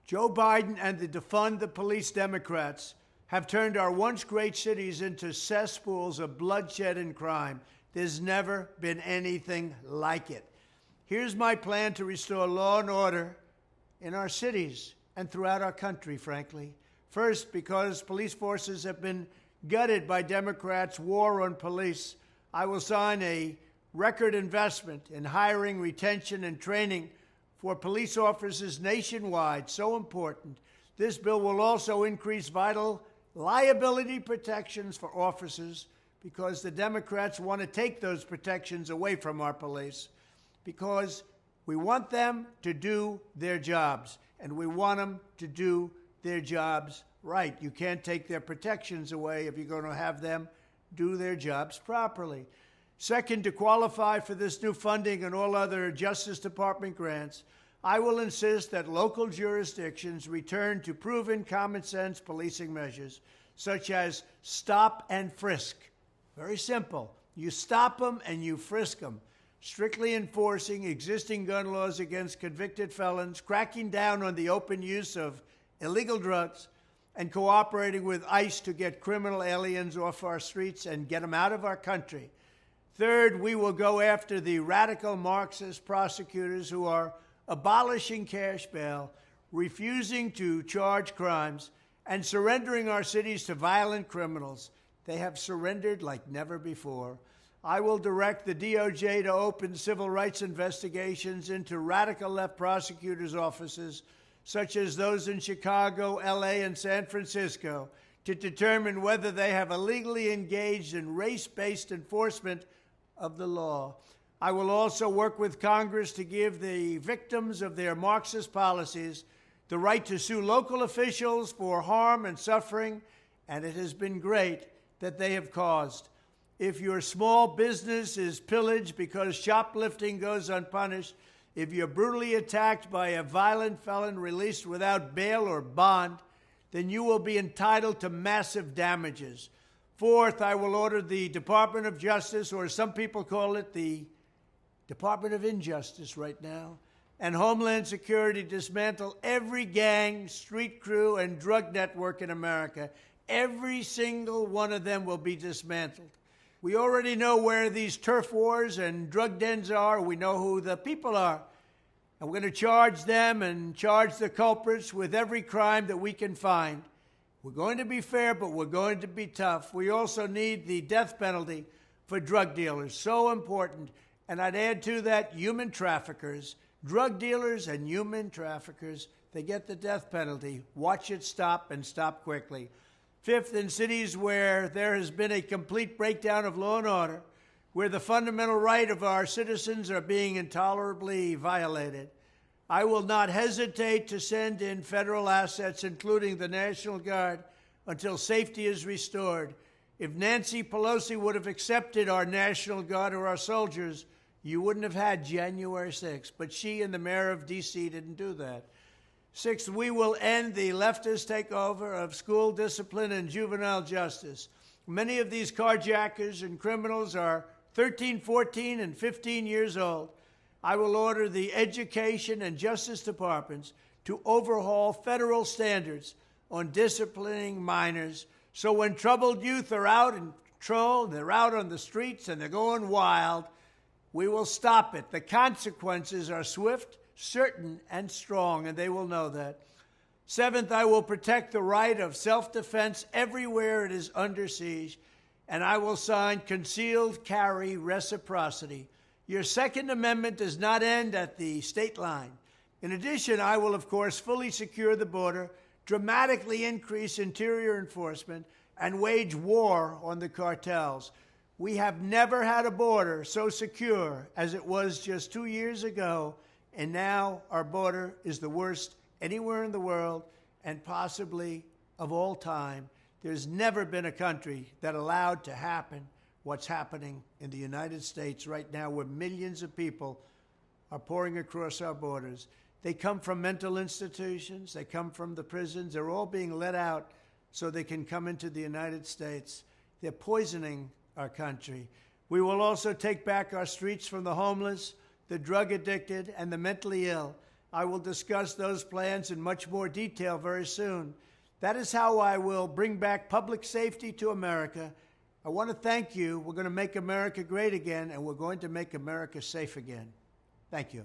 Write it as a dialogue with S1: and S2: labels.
S1: Joe Biden and the defund the police Democrats have turned our once great cities into cesspools of bloodshed and crime. There's never been anything like it. Here's my plan to restore law and order in our cities and throughout our country, frankly. First, because police forces have been gutted by Democrats' war on police, I will sign a record investment in hiring, retention, and training for police officers nationwide, so important. This bill will also increase vital liability protections for officers because the Democrats want to take those protections away from our police because we want them to do their jobs, and we want them to do their jobs right. You can't take their protections away if you're going to have them do their jobs properly. Second, to qualify for this new funding and all other Justice Department grants, I will insist that local jurisdictions return to proven common sense policing measures, such as stop and frisk. Very simple. You stop them and you frisk them. Strictly enforcing existing gun laws against convicted felons, cracking down on the open use of illegal drugs, and cooperating with ICE to get criminal aliens off our streets and get them out of our country. Third, we will go after the radical Marxist prosecutors who are abolishing cash bail, refusing to charge crimes, and surrendering our cities to violent criminals. They have surrendered like never before. I will direct the DOJ to open civil rights investigations into radical left prosecutors' offices, such as those in Chicago, LA, and San Francisco, to determine whether they have illegally engaged in race-based enforcement of the law. I will also work with Congress to give the victims of their Marxist policies the right to sue local officials for harm and suffering, and it has been great that they have caused. If your small business is pillaged because shoplifting goes unpunished, if you're brutally attacked by a violent felon released without bail or bond, then you will be entitled to massive damages. Fourth, I will order the Department of Justice, or some people call it the Department of Injustice right now, and Homeland Security dismantle every gang, street crew, and drug network in America. Every single one of them will be dismantled. We already know where these turf wars and drug dens are. We know who the people are. And we're going to charge them and charge the culprits with every crime that we can find. We're going to be fair, but we're going to be tough. We also need the death penalty for drug dealers. So important. And I'd add to that human traffickers, drug dealers and human traffickers. They get the death penalty. Watch it stop and stop quickly. Fifth, in cities where there has been a complete breakdown of law and order, where the fundamental right of our citizens are being intolerably violated, I will not hesitate to send in federal assets, including the National Guard, until safety is restored. If Nancy Pelosi would have accepted our National Guard or our soldiers, you wouldn't have had January 6th. But she and the mayor of D.C. didn't do that. Sixth, we will end the leftist takeover of school discipline and juvenile justice. Many of these carjackers and criminals are 13, 14, and 15 years old. I will order the Education and Justice Departments to overhaul federal standards on disciplining minors, so when troubled youth are out in control, they're out on the streets and they're going wild, we will stop it. The consequences are swift, certain, and strong, and they will know that. Seventh, I will protect the right of self-defense everywhere it is under siege, and I will sign concealed carry reciprocity. Your Second Amendment does not end at the state line. In addition, I will, of course, fully secure the border, dramatically increase interior enforcement, and wage war on the cartels. We have never had a border so secure as it was just 2 years ago, and now our border is the worst anywhere in the world and possibly of all time. There's never been a country that allowed to happen what's happening in the United States right now, where millions of people are pouring across our borders. They come from mental institutions. They come from the prisons. They're all being let out so they can come into the United States. They're poisoning our country. We will also take back our streets from the homeless, the drug addicted, and the mentally ill. I will discuss those plans in much more detail very soon. That is how I will bring back public safety to America. I want to thank you. We're going to make America great again, and we're going to make America safe again. Thank you.